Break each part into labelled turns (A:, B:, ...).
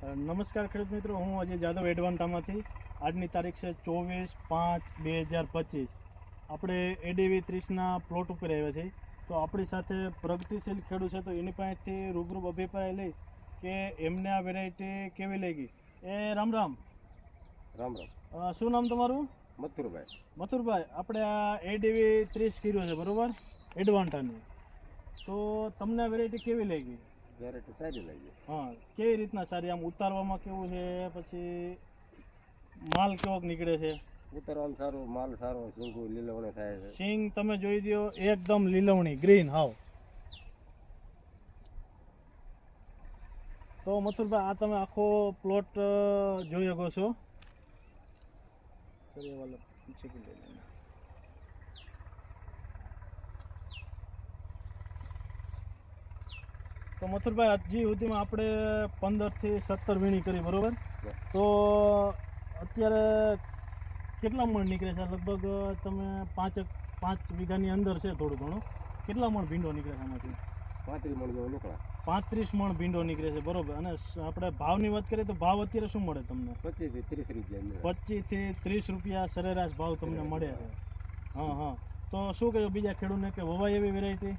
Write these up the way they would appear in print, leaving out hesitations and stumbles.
A: નમસ્કાર ખેડૂત મિત્રો, હું અજય જાદવ એડવાન્ટામાંથી. આજની તારીખ છે 24/5/2025. આપણે એડીવી 30ના પ્લોટ ઉપર આવ્યા છીએ. તો આપણી સાથે પ્રગતિશીલ ખેડૂત છે, તો એની પાસેથી રૂબરૂ અભિપ્રાય લઈ કે એમને આ વેરાયટી કેવી લાગી. રામ રામ.
B: રામ રામ.
A: શું નામ તમારું?
B: મથુરભાઈ.
A: મથુરભાઈ, આપણે આ એડીવી 30 કર્યું છે બરાબર, એડવાન્ટાની. તો તમને આ વેરાયટી કેવી લાગી?
B: વેરાયટી સારી લાગી.
A: હા, કેવી રીતના સારી? આમ ઉતારવામાં કેવું છે, પછી માલ કેવોક નીકળે છે?
B: ઉતારવાનું સારું, માલ સારો, સિંગુ લીલવણી થાય છે.
A: સિંગ તમે જોઈ દો, એકદમ લીલવણી, ગ્રીન હાવ. તો મથુરભાઈ, આ તમે આખો પ્લોટ જોઈ શકો છો. તો મથુરભાઈ, હજી સુધીમાં આપણે 15 થી 17 વીણી કરી બરોબર. તો અત્યારે કેટલા મણ નીકળે છે? લગભગ તમે 5 વીઘાની અંદર છે થોડું ઘણું. કેટલા મણ ભીંડો નીકળે છે આમાંથી?
B: 35 મણ જેવો નીકળે.
A: 35 મણ ભીંડો નીકળે છે બરોબર. અને આપણે ભાવની વાત કરીએ તો ભાવ અત્યારે શું મળે તમને?
B: 25 થી 30 રૂપિયા.
A: 25 થી 30 રૂપિયા સરેરાશ ભાવ તમને મળે છે. હા હા. તો શું કહ્યું બીજા ખેડૂતને કે વવાય એવી વેરાયટી?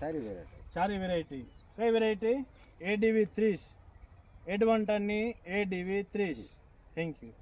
B: સારી વેરાયટી.
A: સારી વેરાયટી. કઈ વેરાયટી? એડીવી 30, એડવાન્ટાની એડીવી 30. Thank you.